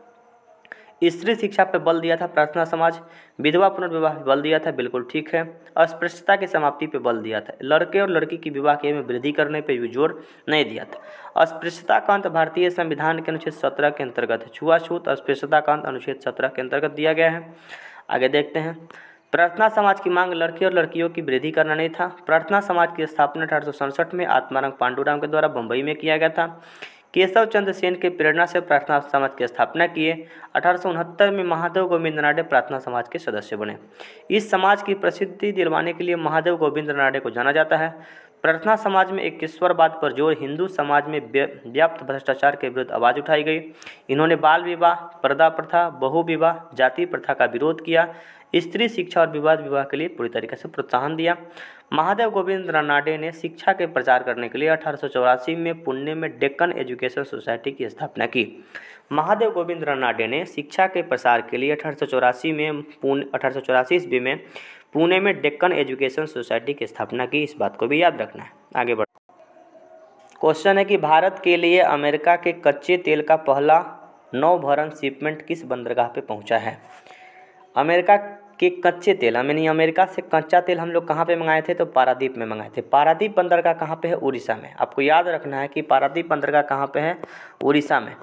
स्त्री शिक्षा पे बल दिया था प्रार्थना समाज। विधवा पुनर्विवाह पे बल दिया था, बिल्कुल ठीक है। अस्पृश्यता की समाप्ति पे बल दिया था। लड़के और लड़की की विवाह की आयु में वृद्धि करने पे भी जोर नहीं दिया था। अस्पृश्यता का अंत भारतीय संविधान के अनुच्छेद 17 के अंतर्गत है। छुआछूत अस्पृश्यता का अंत अनुच्छेद 17 के अंतर्गत दिया गया है। आगे देखते हैं, प्रार्थना समाज की मांग लड़के और लड़कियों की वृद्धि करना नहीं था। प्रार्थना समाज की स्थापना 1867 में आत्माराम पांडुराम के द्वारा बम्बई में किया गया था। केशव चंद्र सेन के प्रेरणा से प्रार्थना समाज की स्थापना किए। 1869 में महादेव गोविंद रानडे प्रार्थना समाज के सदस्य बने। इस समाज की प्रसिद्धि दिलवाने के लिए महादेव गोविंद रानडे को जाना जाता है। प्रार्थना समाज में एकेश्वरवाद पर जोर, हिंदू समाज में व्याप्त भ्रष्टाचार के विरुद्ध आवाज़ उठाई गई। इन्होंने बाल विवाह, पर्दा प्रथा, बहु विवाह, जाति प्रथा का विरोध किया। स्त्री शिक्षा और विवाह के लिए पूरी तरीके से प्रोत्साहन दिया। महादेव गोविंद रानडे ने शिक्षा के प्रचार करने के लिए 1884 में पुणे में डेक्कन एजुकेशन सोसाइटी की स्थापना की। महादेव गोविंद रानडे ने शिक्षा के प्रसार के लिए 1884 ईस्वी में पुणे में डेक्कन एजुकेशन सोसाइटी की स्थापना की। इस बात को भी याद रखना है। आगे बढ़ क्वेश्चन है कि भारत के लिए अमेरिका के कच्चे तेल का पहला नौभरण शिपमेंट किस बंदरगाह पे पहुंचा है? अमेरिका के कच्चे तेल, यानी अमेरिका से कच्चा तेल हम लोग कहाँ पे मंगाए थे? तो पारादीप में मंगाए थे। पारादीप बंदरगाह कहाँ पे है? उड़ीसा में। आपको याद रखना है कि पारादीप बंदरगाह कहाँ पे है? उड़ीसा में,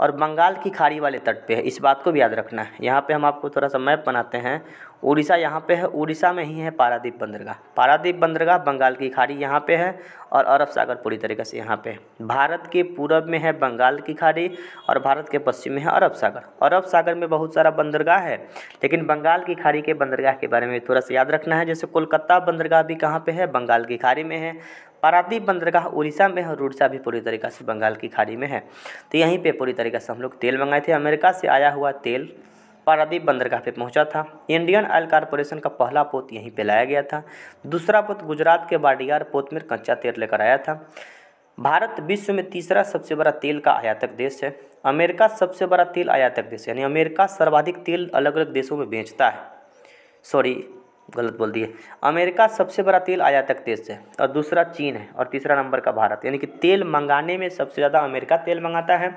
और बंगाल की खाड़ी वाले तट पे है। इस बात को भी याद रखना है। यहाँ पे हम आपको थोड़ा सा मैप बनाते हैं। उड़ीसा यहाँ पे है, उड़ीसा में ही है पारादीप बंदरगाह। पारादीप बंदरगाह बंगाल की खाड़ी यहाँ पे है और अरब सागर पूरी तरीके से यहाँ पे है। भारत के पूरब में है बंगाल की खाड़ी और भारत के पश्चिम में है अरब सागर। अरब सागर में बहुत सारा बंदरगाह है, लेकिन बंगाल की खाड़ी के बंदरगाह के बारे में थोड़ा सा याद रखना है। जैसे कोलकाता बंदरगाह भी कहाँ पे है? बंगाल की खाड़ी में है। पारादीप बंदरगाह उड़ीसा में है और उड़ीसा भी पूरी तरीके से बंगाल की खाड़ी में है। तो यहीं पे पूरी तरीके से हम लोग तेल मंगाए थे। अमेरिका से आया हुआ तेल पारादीप बंदरगाह पे पहुंचा था। इंडियन ऑयल कॉरपोरेशन का पहला पोत यहीं पे लाया गया था। दूसरा पोत गुजरात के वाडियार पोत में कच्चा तेल लेकर आया था। भारत विश्व में तीसरा सबसे बड़ा तेल का आयातक देश है। अमेरिका सबसे बड़ा तेल आयातक देश है, यानी अमेरिका सर्वाधिक तेल अलग अलग देशों में बेचता है। गलत बोल दिए। अमेरिका सबसे बड़ा तेल आयातक देश है और दूसरा चीन है और तीसरा नंबर का भारत, यानी कि तेल मंगाने में सबसे ज़्यादा अमेरिका तेल मंगाता है,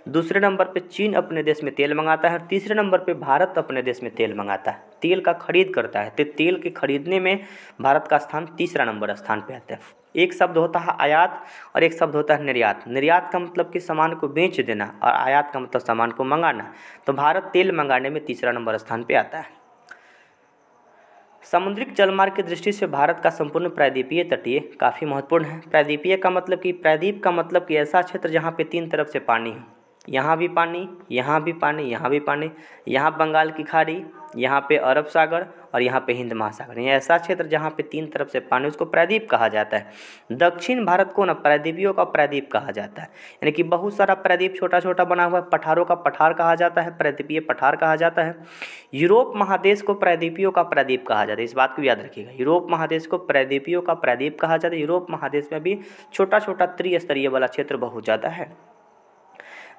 दूसरे नंबर पे चीन अपने देश में तेल मंगाता है और तीसरे नंबर पे भारत अपने देश में तेल मंगाता है, तेल का खरीद करता है। तो तेल के खरीदने में भारत का स्थान तीसरा नंबर स्थान पे आता है। एक शब्द होता है आयात और एक शब्द होता है निर्यात। निर्यात का मतलब कि सामान को बेच देना और आयात का मतलब सामान को मंगाना। तो भारत तेल मंगाने में तीसरा नंबर स्थान पे आता है। समुद्रिक जलमार्ग की दृष्टि से भारत का संपूर्ण प्रायद्वीपीय तटीय काफ़ी महत्वपूर्ण है। प्रायद्वीपीय का मतलब कि प्रायद्वीप का मतलब कि ऐसा क्षेत्र जहाँ पे तीन तरफ से पानी है, यहाँ भी पानी, यहाँ भी पानी, यहाँ भी पानी, यहाँ बंगाल की खाड़ी, यहाँ पे अरब सागर और यहाँ पे हिंद महासागर। ये ऐसा क्षेत्र जहाँ पे तीन तरफ से पानी, उसको प्रायद्वीप कहा जाता है। दक्षिण भारत को ना प्रायद्वीपियों का प्रायद्वीप कहा जाता है, यानी कि बहुत सारा प्रायद्वीप छोटा छोटा बना हुआ है। पठारों का पठार कहा जाता है, प्रायद्वीपीय पठार कहा जाता है। यूरोप महादेश को प्रायद्वीपियों का प्रायद्वीप कहा जाता है, इस बात को याद रखिएगा। यूरोप महादेश को प्रायद्वीपियों का प्रायद्वीप कहा जाता है। यूरोप महादेश में भी छोटा छोटा त्रिस्तरीय वाला क्षेत्र बहुत ज़्यादा है।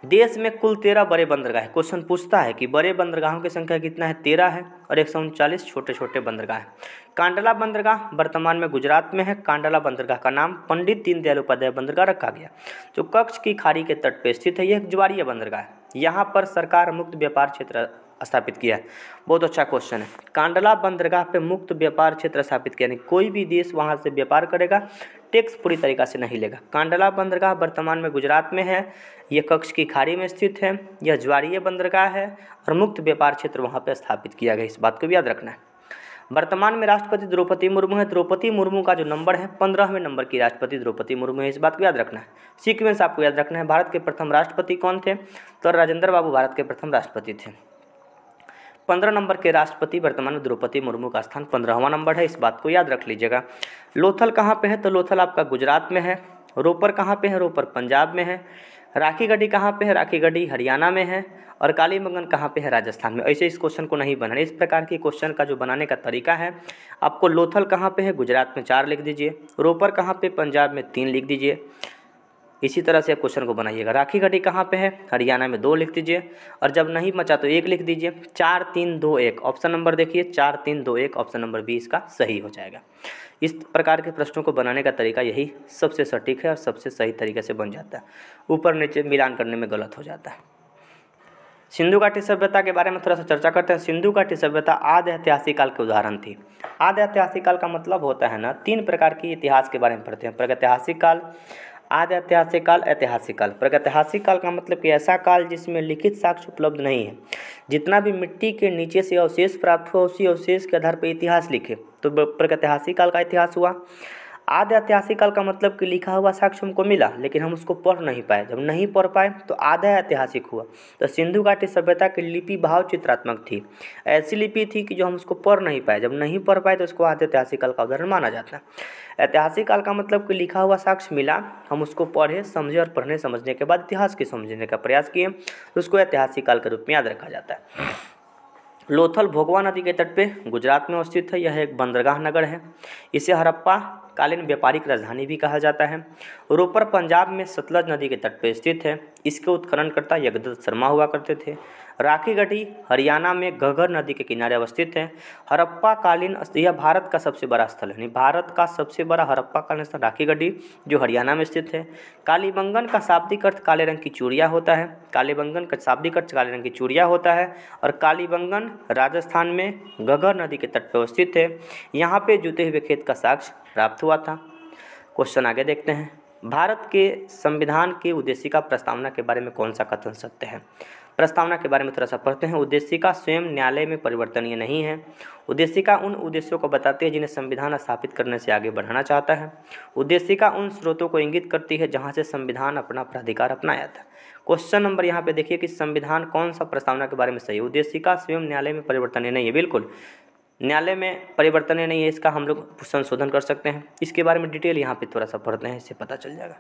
देश में कुल 13 बड़े बंदरगाह है। क्वेश्चन पूछता है कि बड़े बंदरगाहों की संख्या कितना है, 13 है और 139 छोटे छोटे बंदरगाह हैं। कांडला बंदरगाह वर्तमान में गुजरात में है। कांडला बंदरगाह का नाम पंडित दीनदयाल उपाध्याय बंदरगाह रखा गया, जो कच्छ की खाड़ी के तट पर स्थित है। यह एक ज्वारीय बंदरगाह है। यहाँ पर सरकार मुक्त व्यापार क्षेत्र स्थापित किया है। बहुत अच्छा क्वेश्चन है। कांडला बंदरगाह पे मुक्त व्यापार क्षेत्र स्थापित किया, यानी कोई भी देश वहाँ से व्यापार करेगा टैक्स पूरी तरीक़ा से नहीं लेगा। कांडला बंदरगाह वर्तमान में गुजरात में है। ये कच्छ की खाड़ी में स्थित है। यह ज्वारीय बंदरगाह है और मुक्त व्यापार क्षेत्र वहाँ पे स्थापित किया गया, इस बात को भी याद रखना है। वर्तमान में राष्ट्रपति द्रौपदी मुर्मू है। द्रौपदी मुर्मू का जो नंबर है 15वें नंबर की राष्ट्रपति द्रौपदी मुर्मू है, इस बात को याद रखना है। सीक्वेंस आपको याद रखना है। भारत के प्रथम राष्ट्रपति कौन थे, तो राजेंद्र बाबू भारत के प्रथम राष्ट्रपति थे। 15 नंबर के राष्ट्रपति वर्तमान में द्रौपदी मुर्मू का स्थान 15वां नंबर है, इस बात को याद रख लीजिएगा। लोथल कहाँ पे है, तो लोथल आपका गुजरात में है। रोपर कहाँ पे है, रोपर पंजाब में है। राखी गढ़ी कहाँ पे है, राखी गढ़ी हरियाणा में है। और कालीबंगन कहाँ पे है, राजस्थान में। ऐसे इस क्वेश्चन को नहीं बनाना। इस प्रकार की क्वेश्चन का जो बनाने का तरीका है, आपको लोथल कहाँ पे है, गुजरात में 4 लिख दीजिए। रोपर कहाँ पे, पंजाब में 3 लिख दीजिए। इसी तरह से आप क्वेश्चन को बनाइएगा। राखी गढ़ी कहाँ पे है, हरियाणा में 2 लिख दीजिए। और जब नहीं बचा तो 1 लिख दीजिए। 4 3 2 1 ऑप्शन नंबर देखिए, 4 3 2 1 ऑप्शन नंबर बी इसका सही हो जाएगा। इस प्रकार के प्रश्नों को बनाने का तरीका यही सबसे सटीक है और सबसे सही तरीके से बन जाता है। ऊपर नीचे मिलान करने में गलत हो जाता है। सिंधु घाटी सभ्यता के बारे में थोड़ा सा चर्चा करते हैं। सिंधु घाटी सभ्यता आदि ऐतिहासिक काल के उदाहरण थी। आदि ऐतिहासिक काल का मतलब होता है ना, 3 प्रकार की इतिहास के बारे में पढ़ते हैं। प्रागैतिहासिक काल, आदि ऐतिहासिक काल, ऐतिहासिक काल। प्रागैतिहासिक काल का मतलब कि ऐसा काल जिसमें लिखित साक्ष्य उपलब्ध नहीं है। जितना भी मिट्टी के नीचे से अवशेष प्राप्त हुआ, उसी अवशेष के आधार पर इतिहास लिखे, तो प्रागैतिहासिक काल का इतिहास हुआ। आदि ऐतिहासिक काल का मतलब कि लिखा हुआ साक्ष्य हमको मिला लेकिन हम उसको पढ़ नहीं पाए। जब नहीं पढ़ पाए तो आधा ऐतिहासिक हुआ। तो सिंधु घाटी सभ्यता की लिपि भाव चित्रात्मक थी। ऐसी लिपि थी कि जो हम उसको पढ़ नहीं पाए। जब नहीं पढ़ पाए तो उसको आदि ऐतिहासिक काल का उदाहरण माना जाता है। ऐतिहासिक काल का मतलब कि लिखा हुआ साक्ष्य मिला, हम उसको पढ़े समझे और पढ़ने समझने के बाद इतिहास को समझने का प्रयास किए, तो उसको ऐतिहासिक काल के रूप में याद रखा जाता है। लोथल भोगवा नदी के तट पे गुजरात में अवस्थित है। यह एक बंदरगाह नगर है। इसे हड़प्पा कालीन व्यापारिक राजधानी भी कहा जाता है। रोपर पंजाब में सतलज नदी के तट पर स्थित है। इसके उत्खननकर्ता जगदत्त शर्मा हुआ करते थे। राखी गढ़ी हरियाणा में घग्गर नदी के किनारे अवस्थित है। हड़प्पा कालीन, यह भारत का सबसे बड़ा स्थल है, भारत का सबसे बड़ा हड़प्पा कालीन स्थल राखी गढ़ी जो हरियाणा में स्थित है। कालीबंगन का शाब्दिक अर्थ काले रंग की चूड़िया होता है। कालीबंगन का शाब्दिक अर्थ काले रंग की चूड़िया होता है। और कालीबंगन राजस्थान में घग्गर नदी के तट पर अवस्थित है। यहाँ पे जुते हुए खेत का साक्ष्य प्राप्त हुआ था। क्वेश्चन आगे देखते हैं। भारत के संविधान की उद्देशिका प्रस्तावना के बारे में कौन सा कथन सत्य है। प्रस्तावना के बारे में थोड़ा सा पढ़ते हैं। उद्देशिका स्वयं न्यायालय में परिवर्तनीय नहीं है। उद्देशिका उन उद्देश्यों को बताती है जिन्हें संविधान स्थापित करने से आगे बढ़ाना चाहता है। उद्देशिका उन स्रोतों को इंगित करती है जहाँ से संविधान अपना प्राधिकार अपनाया था। क्वेश्चन नंबर यहाँ पे देखिए कि संविधान कौन सा प्रस्तावना के बारे में सही है। उद्देशिका स्वयं न्यायालय में परिवर्तनीय नहीं है, बिल्कुल न्यायालय में परिवर्तनीय नहीं है, इसका हम लोग संशोधन कर सकते हैं। इसके बारे में डिटेल यहाँ पे थोड़ा सा पढ़ते हैं, इससे पता चल जाएगा।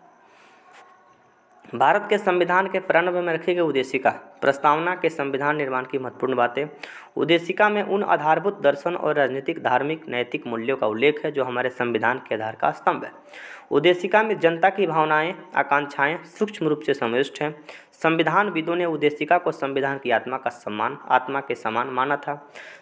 भारत के संविधान के प्रारंभ में रखी गई उद्देशिका प्रस्तावना के संविधान निर्माण की महत्वपूर्ण बातें। उद्देशिका में उन आधारभूत दर्शन और राजनीतिक, धार्मिक, नैतिक मूल्यों का उल्लेख है जो हमारे संविधान के आधार का स्तंभ है। उद्देशिका में जनता की भावनाएं, आकांक्षाएं सूक्ष्म रूप से समाविष्ट हैं। संविधानविदों ने उद्देशिका को संविधान की आत्मा के समान माना था।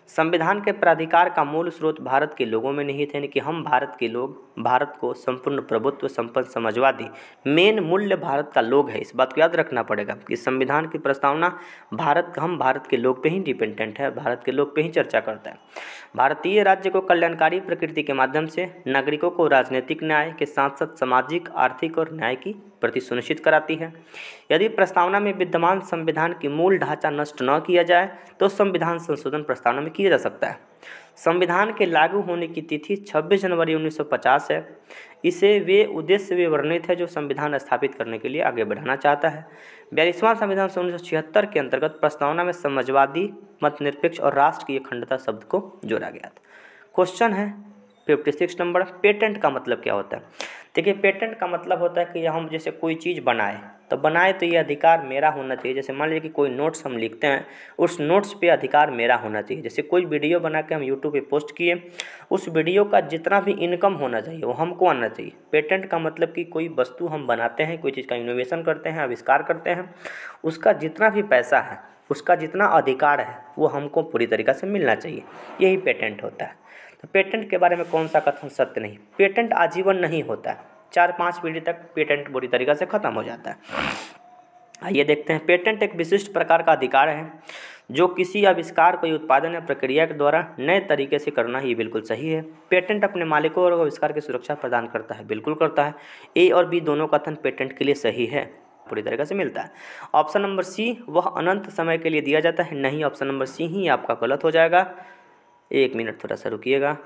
संविधान के प्राधिकार का मूल स्रोत भारत के लोगों में निहित है, यानी कि हम भारत के लोग, भारत को संपूर्ण प्रभुत्व, संपन्न समाजवादी, मेन मूल्य भारत का लोग है। इस बात को याद रखना पड़ेगा कि संविधान की प्रस्तावना हम भारत के लोग पे ही डिपेंडेंट है, भारत के लोग पे ही चर्चा करता है। भारतीय राज्य को कल्याणकारी प्रकृति के माध्यम से नागरिकों को राजनीतिक न्याय के साथ साथ सामाजिक, आर्थिक और न्याय की प्रति सुनिश्चित कराती है। यदि प्रस्तावना में विद्यमान संविधान की मूल ढांचा नष्ट न किया जाए तो संविधान संशोधन प्रस्तावना में किया जा सकता है। संविधान के लागू होने की तिथि 26 जनवरी 1950 है। इसे वे उद्देश्य भी वर्णित है जो संविधान स्थापित करने के लिए आगे बढ़ाना चाहता है। 42वां संविधान 1976 के अंतर्गत प्रस्तावना में समाजवादी, मतनिरपेक्ष और राष्ट्र की अखंडता शब्द को जोड़ा गया था। क्वेश्चन है 56 नंबर, पेटेंट का मतलब क्या होता है? देखिए, पेटेंट का मतलब होता है कि हम जैसे कोई चीज़ बनाए तो ये अधिकार मेरा होना चाहिए। जैसे मान लीजिए कि कोई नोट्स हम लिखते हैं, उस नोट्स पे अधिकार मेरा होना चाहिए। जैसे कोई वीडियो बना के हम यूट्यूब पे पोस्ट किए, उस वीडियो का जितना भी इनकम होना चाहिए वो हमको आना चाहिए। पेटेंट का मतलब कि कोई वस्तु हम बनाते हैं, कोई चीज़ का इनोवेशन करते हैं, आविष्कार करते हैं, उसका जितना भी पैसा है, उसका जितना अधिकार है वो हमको पूरी तरीक़ा से मिलना चाहिए। यही पेटेंट होता है। तो पेटेंट के बारे में कौन सा कथन सत्य नहीं? पेटेंट आजीवन नहीं होता है, 4-5 पीढ़ी तक पेटेंट बुरी तरीक़ा से ख़त्म हो जाता है। आइए देखते हैं। पेटेंट एक विशिष्ट प्रकार का अधिकार है जो किसी आविष्कार को उत्पादन या प्रक्रिया के द्वारा नए तरीके से करना ही बिल्कुल सही है। पेटेंट अपने मालिकों और आविष्कार की सुरक्षा प्रदान करता है, बिल्कुल करता है। ए और बी दोनों कथन पेटेंट के लिए सही है, पूरी तरीके से मिलता है। ऑप्शन नंबर सी, वह अनंत समय के लिए दिया जाता है, नहीं, ऑप्शन नंबर सी ही आपका गलत हो जाएगा। 1 मिनट थोड़ा सा रुकिएगा।